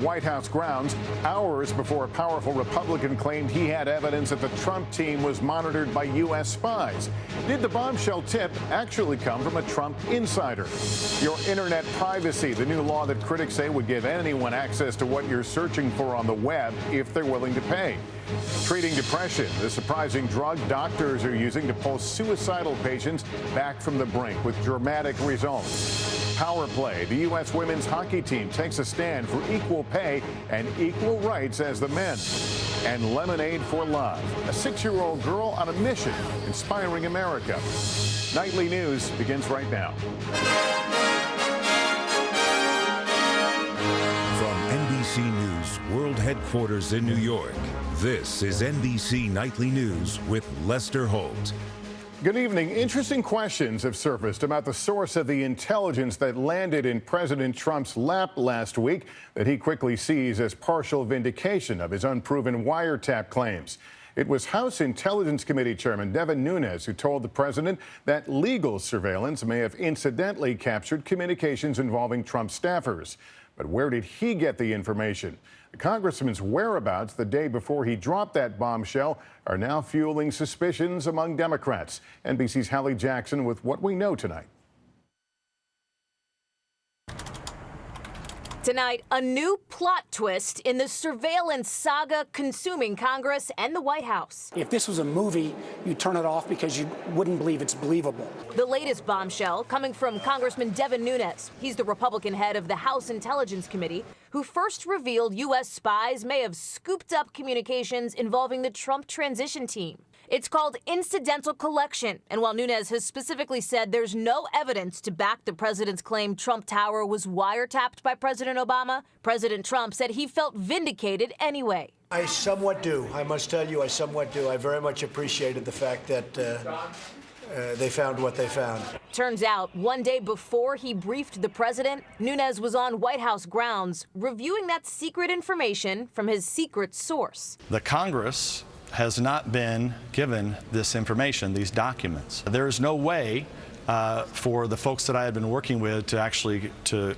White House grounds hours before a powerful Republican claimed he had evidence that the Trump team was monitored by U.S. spies. Did the bombshell tip actually come from a Trump insider? Your internet privacy, the new law that critics say would give anyone access to what you're searching for on the web if they're willing to pay. Treating depression, the surprising drug doctors are using to pull suicidal patients back from the brink with dramatic results. Power play, the U.S. women's hockey team takes a stand for equal pay and equal rights as the men. And Lemonade for Love, a 6-year-old girl on a mission inspiring America. Nightly News begins right now. From NBC News World Headquarters in New York, this is NBC Nightly News with Lester Holt. Good evening. Interesting questions have surfaced about the source of the intelligence that landed in President Trump's lap last week that he quickly sees as partial vindication of his unproven wiretap claims. It was House Intelligence Committee Chairman Devin Nunes who told the president that legal surveillance may have incidentally captured communications involving Trump staffers. But where did he get the information? The congressman's whereabouts the day before he dropped that bombshell are now fueling suspicions among Democrats. NBC's Hallie Jackson with what we know tonight. Tonight, a new plot twist in the surveillance saga consuming Congress and the White House. If this was a movie, you'd turn it off because you wouldn't believe it's believable. The latest bombshell coming from Congressman Devin Nunes. He's the Republican head of the House Intelligence Committee, who first revealed U.S. spies may have scooped up communications involving the Trump transition team. It's called incidental collection, and while Nunes has specifically said there's no evidence to back the president's claim Trump Tower was wiretapped by President Obama, President Trump said he felt vindicated anyway. I somewhat do. I must tell you, I somewhat do. I very much appreciated the fact that they found what they found. Turns out, one day before he briefed the president, Nunes was on White House grounds reviewing that secret information from his secret source. The Congress has not been given this information, these documents. There is no way for the folks that I had been working with to actually to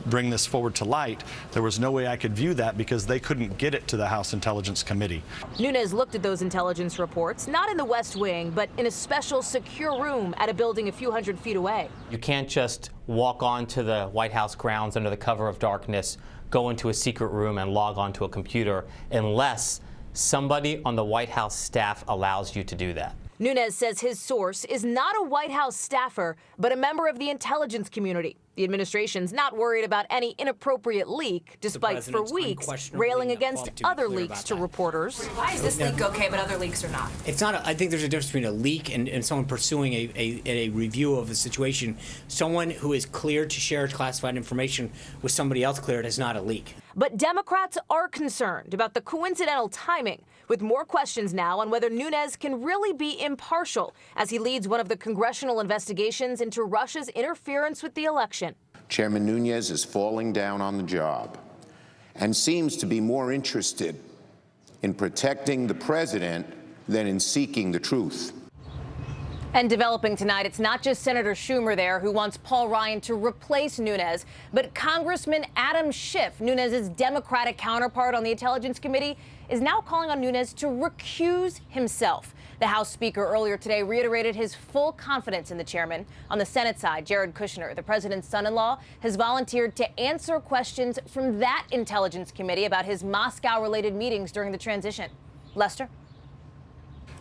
bring this forward to light. There was no way I could view that because they couldn't get it to the House Intelligence Committee. Nunes looked at those intelligence reports, not in the West Wing, but in a special secure room at a building a few hundred feet away. You can't just walk onto the White House grounds under the cover of darkness, go into a secret room and log onto a computer unless somebody on the White House staff allows you to do that. Nunes says his source is not a White House staffer, but a member of the intelligence community. The administration's not worried about any inappropriate leak, despite for weeks railing against other leaks to reporters. Why is this leak okay, but other leaks are not? It's not. I think there's a difference between a leak and someone pursuing a review of a situation. Someone who is cleared to share classified information with somebody else cleared is not a leak. But Democrats are concerned about the coincidental timing, with more questions now on whether Nunes can really be impartial as he leads one of the congressional investigations into Russia's interference with the election. Chairman Nunes is falling down on the job and seems to be more interested in protecting the president than in seeking the truth. And developing tonight, it's not just Senator Schumer there who wants Paul Ryan to replace Nunes, but Congressman Adam Schiff, Nunes' Democratic counterpart on the Intelligence Committee, is now calling on Nunes to recuse himself. The House Speaker earlier today reiterated his full confidence in the chairman. On the Senate side, Jared Kushner, the president's son-in-law, has volunteered to answer questions from that Intelligence Committee about his Moscow-related meetings during the transition. Lester?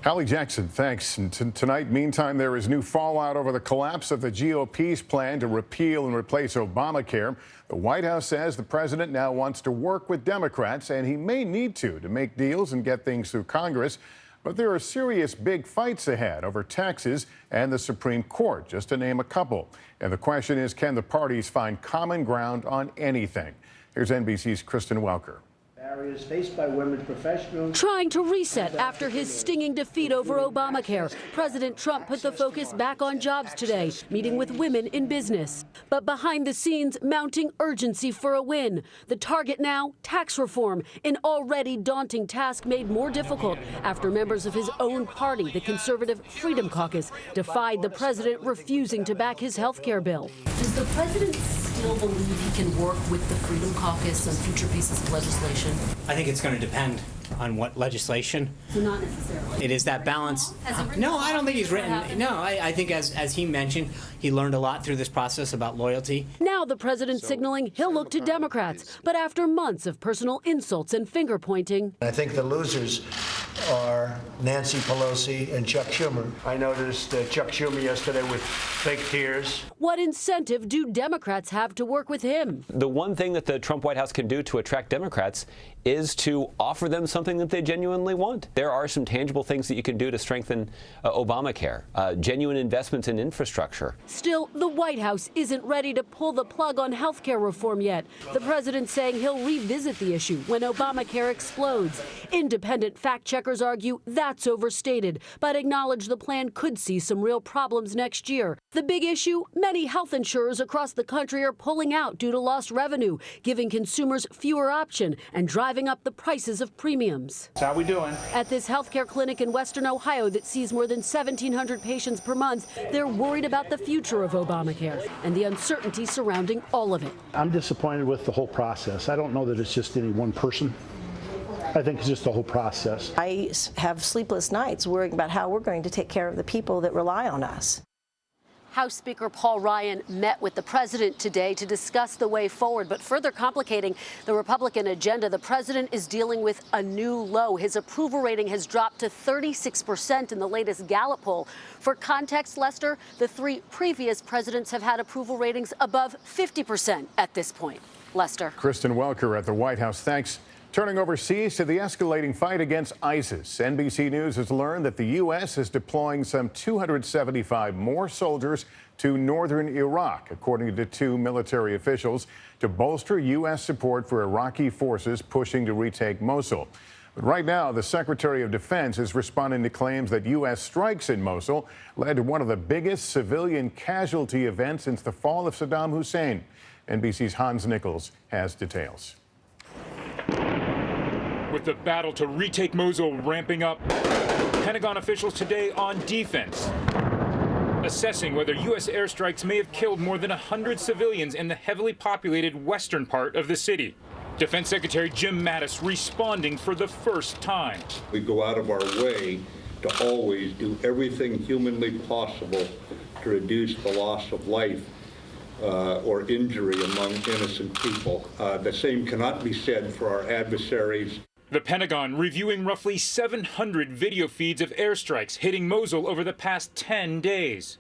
Hallie Jackson, thanks. And tonight, meantime, there is new fallout over the collapse of the GOP's plan to repeal and replace Obamacare. The White House says the president now wants to work with Democrats, and he may need to make deals and get things through Congress. But there are serious big fights ahead over taxes and the Supreme Court, just to name a couple. And the question is, can the parties find common ground on anything? Here's NBC's Kristen Welker. Barriers faced by women professionals. Trying to reset after his stinging defeat over Obamacare, President Trump put the focus back on jobs today, meeting with women in business. But behind the scenes, mounting urgency for a win. The target now, tax reform, an already daunting task made more difficult after members of his own party, the Conservative Freedom Caucus, defied the president refusing to back his health care bill. Does the president still believe he can work with the Freedom Caucus on future pieces of legislation? I think it's going to depend on what legislation. So not necessarily. It is that balance. No, I don't think he's written. No, I think as he mentioned, he learned a lot through this process about loyalty. Now the president signaling he'll look to Democrats, but after months of personal insults and finger pointing. I think the losers are Nancy Pelosi and Chuck Schumer. I noticed Chuck Schumer yesterday with fake tears. What incentive do Democrats have to work with him? The one thing that the Trump White House can do to attract Democrats is to offer them something that they genuinely want. There are some tangible things that you can do to strengthen Obamacare, genuine investments in infrastructure. Still, the White House isn't ready to pull the plug on health care reform yet. The president saying he'll revisit the issue when Obamacare explodes. Independent fact checkers argue that's overstated, but acknowledge the plan could see some real problems next year. The big issue, many health insurers across the country are pulling out due to lost revenue, giving consumers fewer options and driving up the prices of premiums. How we doing? At this healthcare clinic in Western Ohio that sees more than 1,700 patients per month, they're worried about the future of Obamacare and the uncertainty surrounding all of it. I'm disappointed with the whole process. I don't know that it's just any one person. I think it's just the whole process. I have sleepless nights worrying about how we're going to take care of the people that rely on us. House Speaker Paul Ryan met with the president today to discuss the way forward, but further complicating the Republican agenda, the president is dealing with a new low. His approval rating has dropped to 36% in the latest Gallup poll. For context, Lester, the three previous presidents have had approval ratings above 50% at this point. Lester. Kristen Welker at the White House. Thanks. Turning overseas to the escalating fight against ISIS, NBC News has learned that the U.S. is deploying some 275 more soldiers to northern Iraq, according to two military officials, to bolster U.S. support for Iraqi forces pushing to retake Mosul. But right now, the Secretary of Defense is responding to claims that U.S. strikes in Mosul led to one of the biggest civilian casualty events since the fall of Saddam Hussein. NBC's Hans Nichols has details. With the battle to retake Mosul ramping up, Pentagon officials today on defense, assessing whether U.S. airstrikes may have killed more than 100 civilians in the heavily populated western part of the city. Defense Secretary Jim Mattis responding for the first time. We go out of our way to always do everything humanly possible to reduce the loss of life or injury among innocent people. The same cannot be said for our adversaries. The Pentagon reviewing roughly 700 video feeds of airstrikes hitting Mosul over the past 10 days.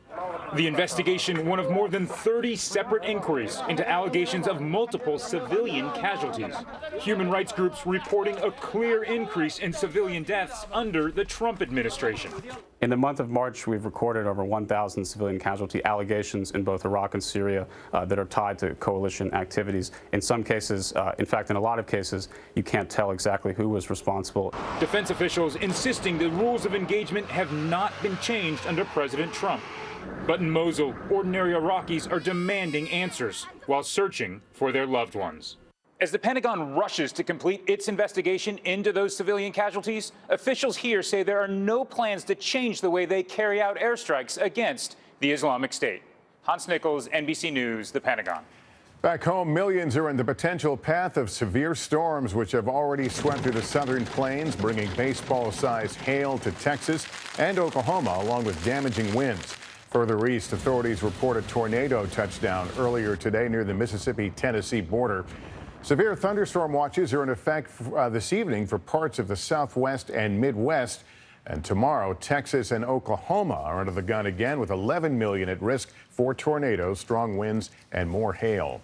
The investigation, one of more than 30 separate inquiries into allegations of multiple civilian casualties. Human rights groups reporting a clear increase in civilian deaths under the Trump administration. In the month of March, we've recorded over 1,000 civilian casualty allegations in both Iraq and Syria that are tied to coalition activities. In some cases, in fact, in a lot of cases, you can't tell exactly who was responsible. Defense officials insisting the rules of engagement have not been changed under President Trump. But in Mosul, ordinary Iraqis are demanding answers while searching for their loved ones. As the Pentagon rushes to complete its investigation into those civilian casualties, officials here say there are no plans to change the way they carry out airstrikes against the Islamic State. Hans Nichols, NBC News, the Pentagon. Back home, millions are in the potential path of severe storms, which have already swept through the southern plains, bringing baseball-sized hail to Texas and Oklahoma, along with damaging winds. Further east, authorities report a tornado touchdown earlier today near the Mississippi-Tennessee border. Severe thunderstorm watches are in effect this evening for parts of the Southwest and Midwest. And tomorrow, Texas and Oklahoma are under the gun again, with 11 million at risk for tornadoes, strong winds, and more hail.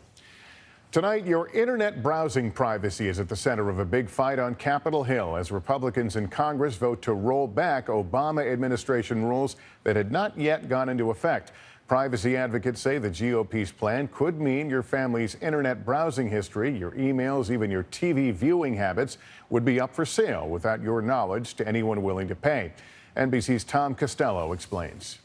Tonight, your internet browsing privacy is at the center of a big fight on Capitol Hill as Republicans in Congress vote to roll back Obama administration rules that had not yet gone into effect. Privacy advocates say the GOP's plan could mean your family's internet browsing history, your emails, even your TV viewing habits would be up for sale without your knowledge to anyone willing to pay. NBC's Tom Costello explains.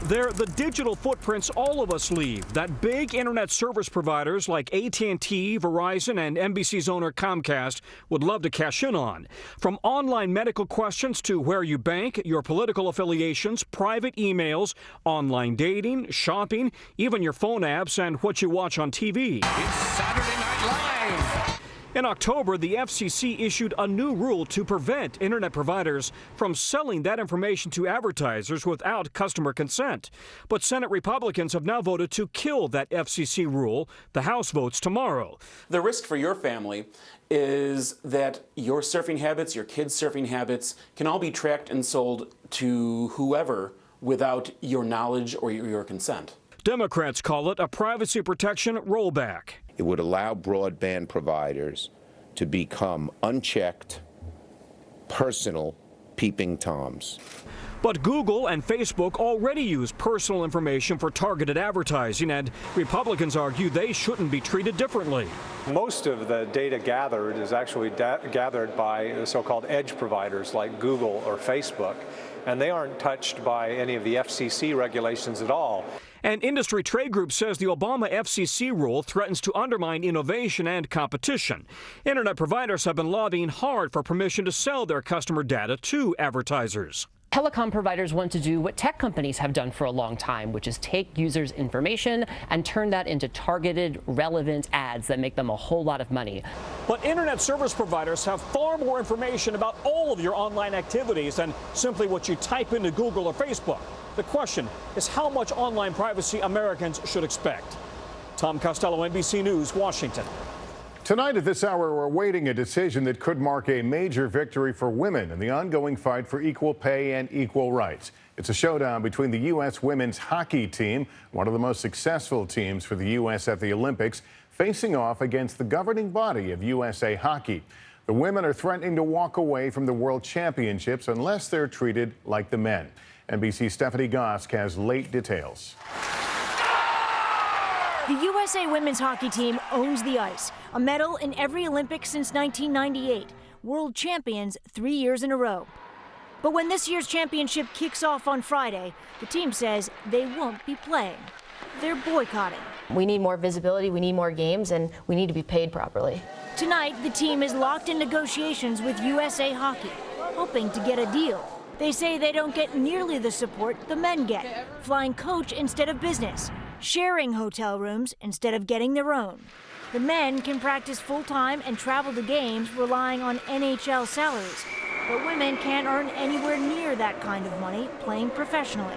They're the digital footprints all of us leave that big internet service providers like AT&T, Verizon, and NBC's owner Comcast would love to cash in on. From online medical questions to where you bank, your political affiliations, private emails, online dating, shopping, even your phone apps and what you watch on TV. It's Saturday Night Live. In October, the FCC issued a new rule to prevent internet providers from selling that information to advertisers without customer consent. But Senate Republicans have now voted to kill that FCC rule. The House votes tomorrow. The risk for your family is that your surfing habits, your kids' surfing habits, can all be tracked and sold to whoever without your knowledge or your consent. Democrats call it a privacy protection rollback. It would allow broadband providers to become unchecked, personal peeping toms. But Google and Facebook already use personal information for targeted advertising, and Republicans argue they shouldn't be treated differently. Most of the data gathered is actually gathered by the so-called edge providers like Google or Facebook, and they aren't touched by any of the FCC regulations at all. An industry trade group says the Obama FCC rule threatens to undermine innovation and competition. Internet providers have been lobbying hard for permission to sell their customer data to advertisers. Telecom providers want to do what tech companies have done for a long time, which is take users' information and turn that into targeted, relevant ads that make them a whole lot of money. But internet service providers have far more information about all of your online activities than simply what you type into Google or Facebook. The question is how much online privacy Americans should expect. Tom Costello, NBC News, Washington. Tonight at this hour, we're awaiting a decision that could mark a major victory for women in the ongoing fight for equal pay and equal rights. It's a showdown between the U.S. women's hockey team, one of the most successful teams for the U.S. at the Olympics, facing off against the governing body of USA Hockey. The women are threatening to walk away from the World Championships unless they're treated like the men. NBC's Stephanie Gosk has late details. The USA women's hockey team owns the ice. A medal in every Olympics since 1998. World champions 3 years in a row. But when this year's championship kicks off on Friday, the team says they won't be playing. They're boycotting. We need more visibility, we need more games, and we need to be paid properly. Tonight, the team is locked in negotiations with USA Hockey, hoping to get a deal. They say they don't get nearly the support the men get, flying coach instead of business, sharing hotel rooms instead of getting their own. The men can practice full-time and travel to games relying on NHL salaries, but women can't earn anywhere near that kind of money playing professionally.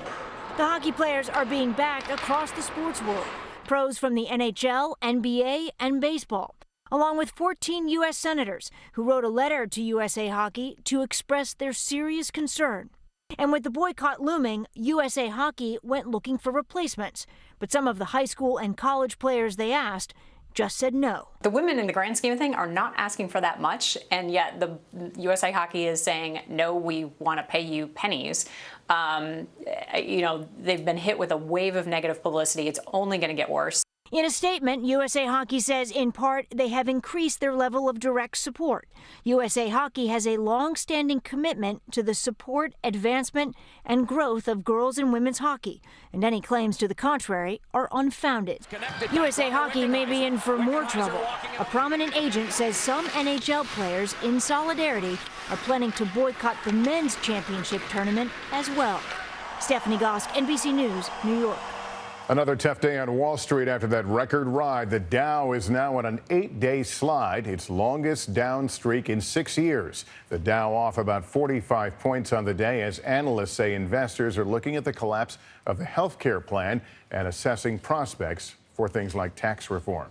The hockey players are being backed across the sports world, pros from the NHL, NBA, and baseball, along with 14 U.S. senators who wrote a letter to USA Hockey to express their serious concern. And with the boycott looming, USA Hockey went looking for replacements, but some of the high school and college players they asked just said no. The women in the grand scheme of things are not asking for that much, and yet the USA Hockey is saying, no, we want to pay you pennies. They've been hit with a wave of negative publicity. It's only going to get worse. In a statement, USA Hockey says, in part, they have increased their level of direct support. USA Hockey has a long-standing commitment to the support, advancement, and growth of girls and women's hockey, and any claims to the contrary are unfounded. USA Hockey may be in for more trouble. A prominent agent says some NHL players, in solidarity, are planning to boycott the men's championship tournament as well. Stephanie Gosk, NBC News, New York. Another tough day on Wall Street after that record ride. The Dow is now on an 8-day slide, its longest down streak in 6 years. The Dow off about 45 points on the day as analysts say investors are looking at the collapse of the health care plan and assessing prospects for things like tax reform.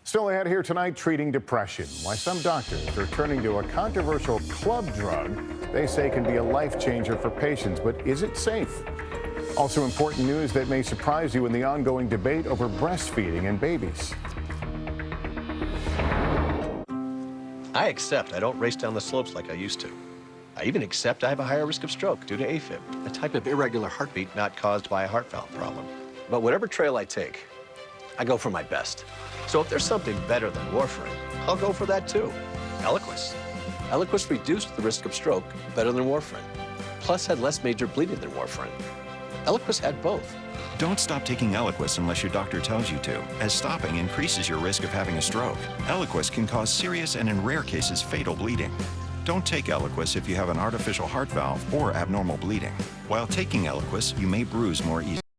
Still ahead here tonight, treating depression. Why some doctors are turning to a controversial club drug they say can be a life changer for patients, but is it safe? Also important news that may surprise you in the ongoing debate over breastfeeding and babies. I accept I don't race down the slopes like I used to. I even accept I have a higher risk of stroke due to AFib, a type of irregular heartbeat not caused by a heart valve problem. But whatever trail I take, I go for my best. So if there's something better than warfarin, I'll go for that too. Eliquis. Eliquis reduced the risk of stroke better than warfarin, plus had less major bleeding than warfarin. Eliquis had both. Don't stop taking Eliquis unless your doctor tells you to, as stopping increases your risk of having a stroke. Eliquis can cause serious and, in rare cases, fatal bleeding. Don't take Eliquis if you have an artificial heart valve or abnormal bleeding. While taking Eliquis, you may bruise more easily.